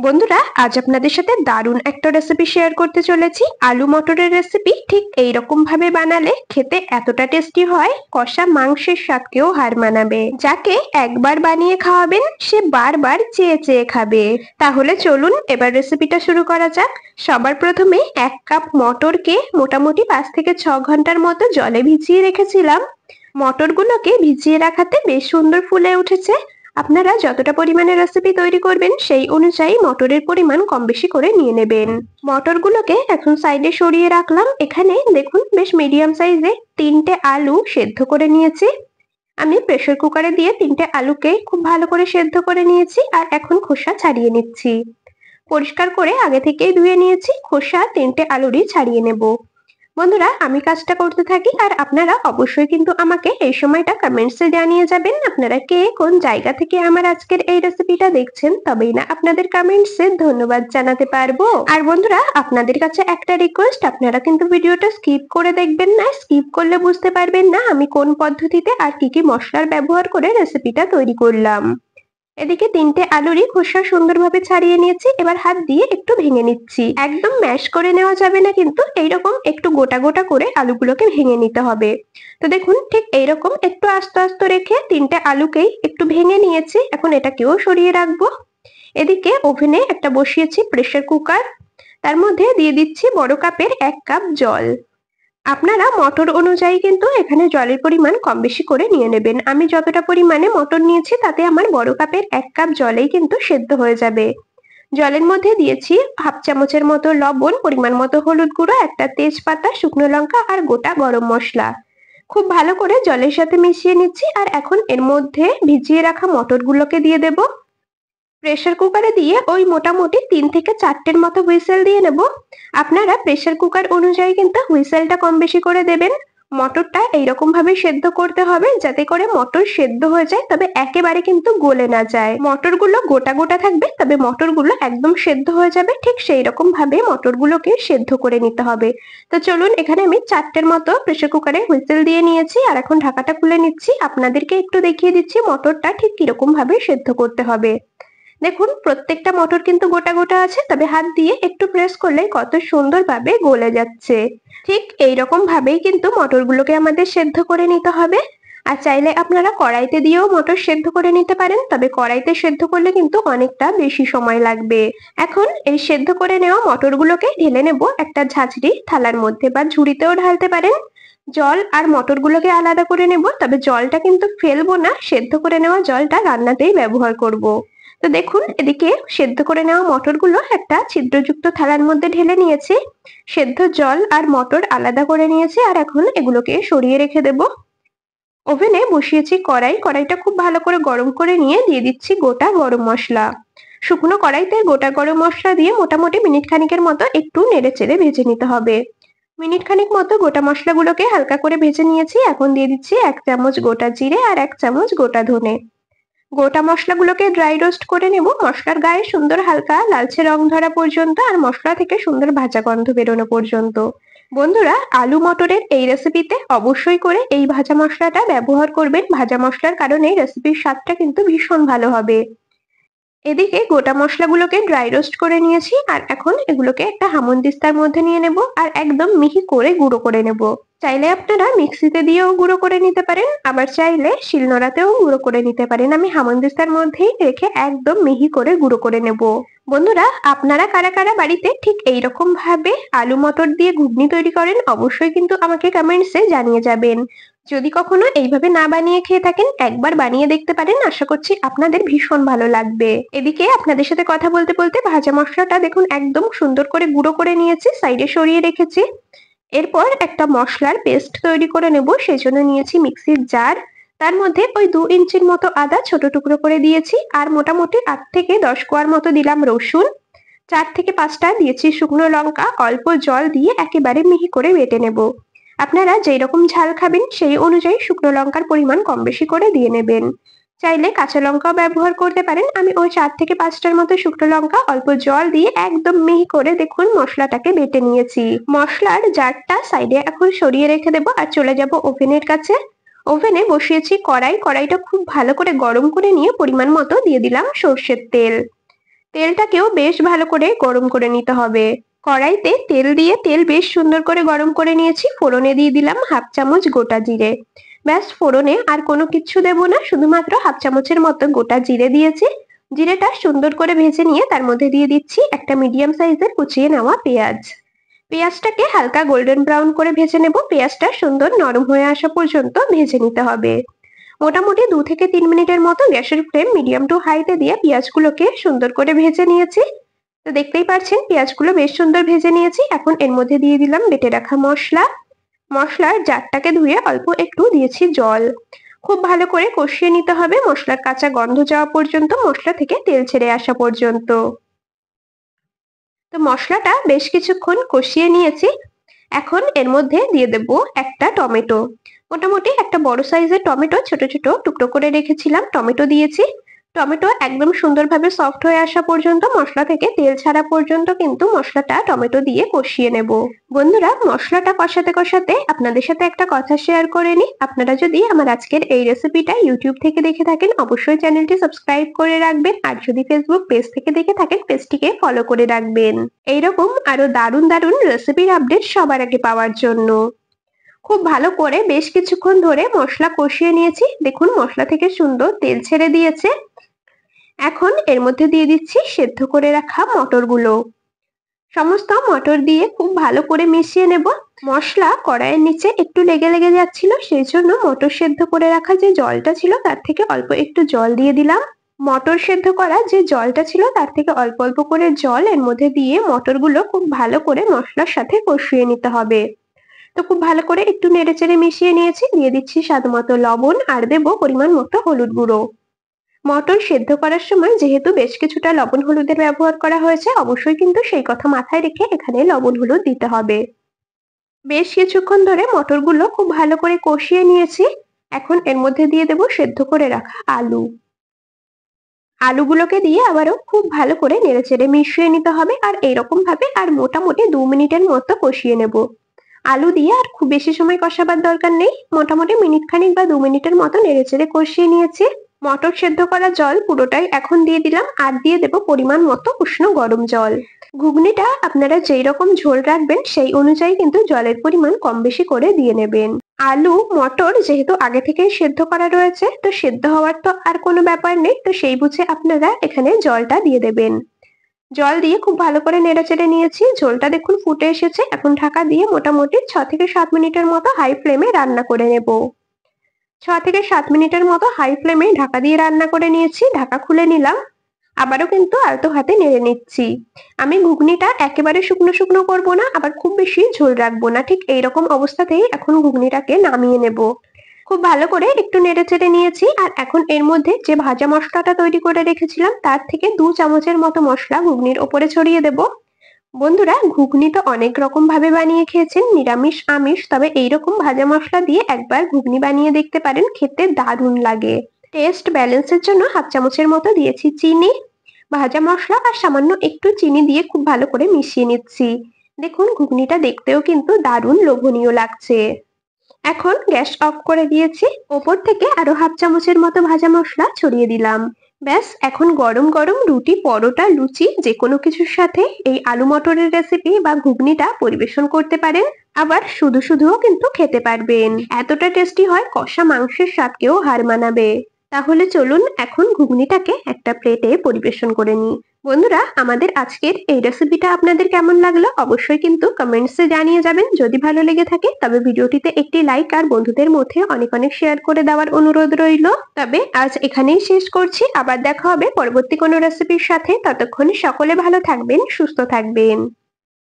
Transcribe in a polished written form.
বন্ধুরা, আজ আপনাদের সাথে দারুণ একটা রেসিপি শেয়ার করতে চলেছি। আলু মটরের রেসিপি ঠিক এইরকম ভাবে বানালে খেতে এতটা টেস্টি হয়, কষা মাংসের স্বাদকেও হার মানাবে। যাকে একবার বানিয়ে খাওয়াবেন সে বারবার চেয়ে চেয়ে খাবে। তাহলে চলুন এবার রেসিপিটা শুরু করা যাক। সবার প্রথমে 1 কাপ মটরকে মোটামুটি 5 থেকে 6 ঘন্টার মতো জলে ভিজিয়ে রেখেছিলাম। মটরগুলোকে ভিজিয়ে রাখাতে বেশ সুন্দর ফুলে উঠেছে। আপনারা যতটা পরিমাণে রেসিপি তৈরি করবেন সেই অনুযায়ী মটরের পরিমাণ কম বেশি করে নিয়ে নেবেন। মটরগুলোকে এখন সাইডে সরিয়ে রাখলাম। এখানে দেখুন বেশ মিডিয়াম সাইজে 3টে আলু সেদ্ধ করে নিয়েছি। আমি প্রেসার কুকারে দিয়ে 3টে আলুকে খুব ভালো করে সেদ্ধ করে নিয়েছি আর এখন খোসা ছাড়িয়ে নিচ্ছি। পরিষ্কার করে আগে থেকেই ধুয়ে নিয়েছি, খোসা 3টে আলুরই ছাড়িয়ে নেব। বন্ধুরা, আমি কাজটা করতে থাকি আর আপনারা অবশ্যই কিন্তু আমাকে এই সময়টা কমেন্টসে জানিয়ে যাবেন আপনারা কে কোন জায়গা থেকে আমার আজকের এই রেসিপিটা দেখছেন, তবেই না আপনাদের কমেন্টসে ধন্যবাদ জানাতে পারবো। আর বন্ধুরা, আপনাদের কাছে একটা রিকোয়েস্ট, আপনারা কিন্তু ভিডিওটা স্কিপ করে দেখবেন না। স্কিপ করলে বুঝতে পারবেন না আমি কোন পদ্ধতিতে আর কি কি মশলার ব্যবহার করে রেসিপিটা তৈরি করলাম। এদিকে 3টে আলুরই খোসা সুন্দরভাবে ছাড়িয়ে নিয়েছি। এবার হাত দিয়ে একটু ভেঙে নিচ্ছি। একদম ম্যাশ করে নেওয়া যাবে না, কিন্তু এইরকম একটু গোটা গোটা করে আলুগুলোকে ভেঙে নিতে হবে। তো দেখুন ঠিক এইরকম একটু আস্তে আস্তে রেখে 3টে আলুকেই একটু ভেঙে নিয়েছি। এখন এটাকেও সরিয়ে রাখবো। এদিকে ওভেনে একটা বসিয়েছি প্রেসার কুকার। তার মধ্যে দিয়ে দিচ্ছি বড় কাপের 1 কাপ জল। আপনারা মটর অনুযায়ী কিন্তু এখানে জলের পরিমাণ কম বেশি করে নিয়ে নেবেন। আমি যতটা পরিমাণে মটর নিয়েছি তাতে আমার বড় কাপের 1 কাপ জলেই কিন্তু সেদ্ধ হয়ে যাবে। জলের মধ্যে দিয়েছি হাফ চামচের মতো লবণ, পরিমাণ মতো হলুদ গুঁড়ো, একটা তেজপাতা, শুকনো লঙ্কা আর গোটা গরম মশলা। খুব ভালো করে জলের সাথে মিশিয়ে নিচ্ছি আর এখন এর মধ্যে ভিজিয়ে রাখা মটরগুলোকে দিয়ে দেব। প্রেসার কুকারে দিয়ে ওই মোটামুটি 3 থেকে 4টের মতো হুইসেল দিয়ে নেব। আপনারা প্রেসার কুকার অনুযায়ী কিন্তু হুইসেলটা কম বেশি করে দেবেন। মটরটা এইরকম ভাবে সেদ্ধ করতে হবে যাতে করে মটর সেদ্ধ হয়ে যায়, তবে একেবারে কিন্তু গলে না যায়। মটরগুলো গোটা গোটা থাকবে, তবে মটরগুলো একদম সেদ্ধ হয়ে যাবে। ঠিক সেই রকম ভাবে মটরগুলোকে সেদ্ধ করে নিতে হবে। তো চলুন, এখানে আমি 4টের মতো প্রেসার কুকারে হুইসেল দিয়ে নিয়েছি আর এখন ঢাকাটা খুলে নিচ্ছি। আপনাদেরকে একটু দেখিয়ে দিচ্ছি মটরটা ঠিক কিরকম ভাবে সেদ্ধ করতে হবে। দেখুন প্রত্যেকটা মটর কিন্তু গোটা গোটা আছে, তবে হাত দিয়ে একটু প্রেস করলেই কত সুন্দরভাবে গলে যাচ্ছে। ঠিক এইরকম ভাবেই কিন্তু মটরগুলোকে আমাদের সেদ্ধ করে নিতে হবে। আর চাইলে আপনারা কড়াইতে দিয়েও মটর সেদ্ধ করে নিতে পারেন, তবে কড়াইতে সেদ্ধ করলে কিন্তু অনেকটা বেশি সময় লাগবে। এখন এই সেদ্ধ করে নেওয়া মটরগুলোকে ঢেলে নেব একটা ঝাঁঝরি থালার মধ্যে, বা ঝুড়িতেও ঢালতে পারেন। জল আর মটরগুলোকে আলাদা করে নেব, তবে জলটা কিন্তু ফেলবো না, সেদ্ধ করে নেওয়া জলটা রান্নাতেই ব্যবহার করব। তো দেখুন এদিকে সেদ্ধ করে নেওয়া মটরগুলো একটা ছিদ্রযুক্ত থালার মধ্যে ঢেলে নিয়েছি। সেদ্ধ জল আর মটর আলাদা করে নিয়েছি আর এখন এগুলোকে সরিয়ে রেখে দেব। ওভেনে বসিয়েছি কড়াই। কড়াইটা খুব ভালো করে গরম করে নিয়ে দিয়ে দিচ্ছি গোটা গরম মশলা। শুকনো কড়াইতে গোটা গরম মশলা দিয়ে মোটামুটি মিনিট খানিকের মতো একটু নেড়েচেড়ে ভেজে নিতে হবে। মিনিট খানিক মতো গোটা মশলাগুলোকে হালকা করে ভেজে নিয়েছি। এখন দিয়ে দিচ্ছি 1 চামচ গোটা জিরে আর 1 চামচ গোটা ধনে। গোটা মশলাগুলোকে ড্রাই রোস্ট করে নেব, মশলার গায়ে সুন্দর হালকা লালচে রং ধরা পর্যন্ত আর মশলা থেকে সুন্দর ভাজা গন্ধ বেরোনো পর্যন্ত। বন্ধুরা, আলু মটরের এই রেসিপিতে অবশ্যই করে এই ভাজা মশলাটা ব্যবহার করবেন। ভাজা মশলার কারণে রেসিপির স্বাদটা কিন্তু ভীষণ ভালো হবে। এদিকে গোটা মশলাগুলোকে ড্রাই রোস্ট করে নিয়েছি আর এখন এগুলোকে একটা হামানদিস্তার মধ্যে নিয়ে নেব আর একদম মিহি করে গুঁড়ো করে নেব। চাইলে আপনারা মিক্সিতে দিয়েও গুঁড়ো করে নিতে পারেন, আবার চাইলে শিলনোড়াতেও গুঁড়ো করে নিতে পারেন। আমি হামানদিস্তার মধ্যেই রেখে একদম মিহি করে গুঁড়ো করে নেব। বন্ধুরা, আপনারা কারা কারা বাড়িতে ঠিক এইরকম ভাবে আলু মটর দিয়ে ঘুগনি তৈরি করেন অবশ্যই কিন্তু আমাকে কমেন্টসে জানিয়ে যাবেন। যদি কখনো এইভাবে না বানিয়ে খেয়ে থাকেন, একবার বানিয়ে দেখতে পারেন, আশা করছি আপনাদের ভীষণ ভালো লাগবে। এদিকে আপনাদের সাথে কথা বলতে বলতে ভাজা মশলাটা দেখুন একদম সুন্দর করে গুঁড়ো করে নিয়েছি, সাইডে সরিয়ে রেখেছি। এরপর একটা মশলার পেস্ট তৈরি করে নেব, সেজন্য নিয়েছি মিক্সির জার। তার মধ্যে ওই 2 ইঞ্চির মতো আদা ছোট টুকরো করে দিয়েছি আর মোটামুটি 8 থেকে 10 কোয়ার মতো দিলাম রসুন। 4 থেকে 5টা দিয়েছি শুকনো লঙ্কা, অল্প জল দিয়ে একেবারে মিহি করে বেটে নেব। আপনারা যেই রকম ঝাল খাবেন সেই অনুযায়ী শুকনো লঙ্কার পরিমাণ কম বেশি করে দিয়ে নেবেন। চাইলে কাঁচা লঙ্কাও ব্যবহার করতে পারেন। আমি ওই 4 থেকে 5টার মতো শুকনো লঙ্কা অল্প জল দিয়ে একদম মিহি করে দেখুন মশলাটাকে বেটে নিয়েছি। মশলার জারটা সাইডে এখন সরিয়ে রেখে দেবো আর চলে যাব ওভেনের কাছে। ওভেনে বসিয়েছি কড়াই। কড়াইটা খুব ভালো করে গরম করে নিয়ে পরিমাণ মতো দিয়ে দিলাম সর্ষের তেল। তেলটাকেও বেশ ভালো করে গরম করে নিতে হবে। কড়াইতে তেল দিয়ে তেল বেশ সুন্দর করে গরম করে নিয়েছি। ফোড়নে দিয়ে দিলাম 1/2 চামচ গোটা জিরে। ব্যাস, ফোড়নে আর কোনো কিচ্ছু দেবো না, শুধুমাত্র 1/2 চামচের মতো গোটা জিরে দিয়েছি। জিরেটা সুন্দর করে ভেজে নিয়ে তার মধ্যে দিয়ে দিচ্ছি একটা মিডিয়াম সাইজের কুচিয়ে নেওয়া পেঁয়াজ। পেঁয়াজটাকে হালকা গোল্ডেন ব্রাউন করে ভেজে নেব। পেঁয়াজটা সুন্দর নরম হয়ে আসা পর্যন্ত ভেজে নিতে হবে। মোটামুটি 2 থেকে 3 মিনিটের মতো গ্যাসের ফ্লেম মিডিয়াম টু হাইতে দিয়ে পেঁয়াজগুলোকে সুন্দর করে ভেজে নিয়েছি। তো দেখতেই পাচ্ছেন পেঁয়াজগুলো বেশ সুন্দর ভেজে নিয়েছি। এখন এর মধ্যে দিয়ে দিলাম বেটে রাখা মশলা। মশলার জারটাকে ধুয়ে অল্প একটু দিয়েছি জল। খুব ভালো করে কষিয়ে নিতে হবে মশলার কাঁচা গন্ধ যাওয়া পর্যন্ত, মশলা থেকে তেল ছেড়ে আসা পর্যন্ত। তো মশলাটা বেশ কিছুক্ষণ কষিয়ে নিয়েছি। এখন এর মধ্যে দিয়ে দেব একটা টমেটো। মোটামুটি একটা বড় সাইজের টমেটো ছোট ছোট টুকরো করে রেখেছিলাম, টমেটো দিয়েছি। টমেটো একদম সুন্দরভাবে সফট হয়ে আসা পর্যন্ত, মশলা থেকে তেল ছাড়া পর্যন্ত কিন্তু মশলাটা টমেটো দিয়ে কষিয়ে নেব। বন্ধুরা, মশলাটা কষাতে কষাতে আপনাদের সাথে একটা কথা শেয়ার করে নিই। আপনারা যদি আমার আজকের এই রেসিপিটা ইউটিউব থেকে দেখে থাকেন, অবশ্যই চ্যানেলটি সাবস্ক্রাইব করে রাখবেন। আর যদি ফেসবুক পেজ থেকে দেখে থাকেন, পেজটিকে ফলো করে রাখবেন এইরকম আরো দারুণ দারুণ রেসিপির আপডেট সবার আগে পাওয়ার জন্য। খুব ভালো করে বেশ কিছুক্ষণ ধরে মশলা কষিয়ে নিয়েছি। দেখুন মশলা থেকে সুন্দর তেল ছেড়ে দিয়েছে। এখন এর মধ্যে দিয়ে দিচ্ছি সেদ্ধ করে রাখা মটরগুলো। সমস্ত মটর দিয়ে খুব ভালো করে মিশিয়ে নেব। মশলা কড়াইয়ের নিচে একটু লেগে লেগে যাচ্ছিল, সেই জন্য মটর সেদ্ধ করে রাখা যে জলটা ছিল তার থেকে অল্প একটু জল দিয়ে দিলাম। মটর সেদ্ধ করা যে জলটা ছিল তার থেকে অল্প অল্প করে জল এর মধ্যে দিয়ে মটরগুলো খুব ভালো করে মশলার সাথে কষিয়ে নিতে হবে। তো খুব ভালো করে একটু নেড়েচেড়ে মিশিয়ে নিয়েছি। দিয়ে দিচ্ছি স্বাদ মতো লবণ আর দেবো পরিমাণ মতো হলুদ গুঁড়ো। মটর সেদ্ধ করার সময় যেহেতু বেশ কিছুটা লবণ হলুদের ব্যবহার করা হয়েছে, অবশ্যই কিন্তু সেই কথা মাথায় রেখে এখানে লবণ হলুদ দিতে হবে। বেশ কিছুক্ষণ ধরে মটরগুলো খুব ভালো করে কষিয়ে নিয়েছি। এখন এর মধ্যে দিয়ে দেব সেদ্ধ করে রাখা আলু। আলুগুলোকে দিয়ে আবারও খুব ভালো করে নেড়েচেড়ে মিশিয়ে নিতে হবে। আর এইরকম ভাবে আর মোটামুটি 2 মিনিটের মতো কষিয়ে নেব। আলু দিয়ে আর খুব বেশি সময় কষাবার দরকার নেই, মোটামুটি মিনিট খানিক বা 2 মিনিটের মতো নেড়েচেড়ে কষিয়ে নিয়েছি। মটর সেদ্ধ করা জল পুরোটাই এখন দিয়ে দিলাম, আর দিয়ে দেব পরিমাণ মতো উষ্ণ গরম জল। ঘুগনিটা আপনারা যেই রকম ঝোল রাখবেন সেই অনুযায়ী কিন্তু জলের পরিমাণ কম বেশি করে দিয়ে নেবেন। আলু মটর যেহেতু আগে থেকেই সেদ্ধ করা রয়েছে, তো সেদ্ধ হওয়ার তো আর কোনো ব্যাপার নেই, তো সেই বুঝে আপনারা এখানে জলটা দিয়ে দেবেন। জল দিয়ে খুব ভালো করে নেড়েচেড়ে নিয়েছি। ঝোলটা দেখুন ফুটে এসেছে। এখন ঢাকা দিয়ে মোটামুটি 6 থেকে 7 মিনিটের মতো হাই ফ্লেমে রান্না করে নেব। 6 থেকে 7 মিনিটের মতো হাই ফ্লেমে ঢাকা দিয়ে রান্না করে নিয়েছি। ঢাকা খুলে নিলাম। আবারও কিন্তু আলতো হাতে নেড়ে নিচ্ছি। আমি ঘুগনিটা একেবারে শুকনো শুকনো করবো না, আবার খুব বেশি ঝোল রাখবো না, ঠিক এইরকম অবস্থাতেই এখন ঘুগনিটাকে নামিয়ে নেব। খুব ভালো করে একটু নেড়েচেড়ে নিয়েছি। আর এখন এর মধ্যে যে ভাজা মশলাটা তৈরি করে রেখেছিলাম তার থেকে 2 চামচের মতো মশলা ঘুগনির ওপরে ছড়িয়ে দেব। বন্ধুরা, ঘুগনি তো অনেক রকম ভাবে বানিয়ে খেয়েছেন, নিরামিষ আমিষ, তবে এইরকম ভাজা মশলা দিয়ে একবার ঘুগনি বানিয়ে দেখতে পারেন, খেতে দারুণ লাগে। টেস্ট ব্যালেন্সের জন্য 1/2 চামচের মতো দিয়েছি চিনি। ভাজা মশলা আর সামান্য একটু চিনি দিয়ে খুব ভালো করে মিশিয়ে নিচ্ছি। দেখুন ঘুগনিটা দেখতেও কিন্তু দারুণ লোভনীয় লাগছে। এখন গ্যাস অফ করে দিয়েছি। ওপর থেকে আরো 1/2 চামচের মতো ভাজা মশলা ছড়িয়ে দিলাম। ব্যাস, এখন গরম গরম রুটি, পরোটা, লুচি যে কোনো কিছুর সাথে এই আলু মটরের রেসিপি বা ঘুগনিটা পরিবেশন করতে পারেন। আবার শুধু শুধুও কিন্তু খেতে পারবেন। এতটা টেস্টি হয়, কষা মাংসের স্বাদকেও হার মানাবে। তাহলে চলুন এখন ঘুগনিটাকে একটা প্লেটে পরিবেশন করে নিই। বন্ধুরা, আমাদের আজকের এই রেসিপিটা আপনাদের কেমন লাগলো অবশ্যই কিন্তু কমেন্টসে জানিয়ে যাবেন। যদি ভালো লেগে থাকে তবে ভিডিওটিতে একটি লাইক আর বন্ধুদের মধ্যে অনেক অনেক শেয়ার করে দেওয়ার অনুরোধ রইল। তবে আজ এখানেই শেষ করছি। আবার দেখা হবে পরবর্তী কোনো রেসিপির সাথে। ততক্ষণে সকলে ভালো থাকবেন, সুস্থ থাকবেন।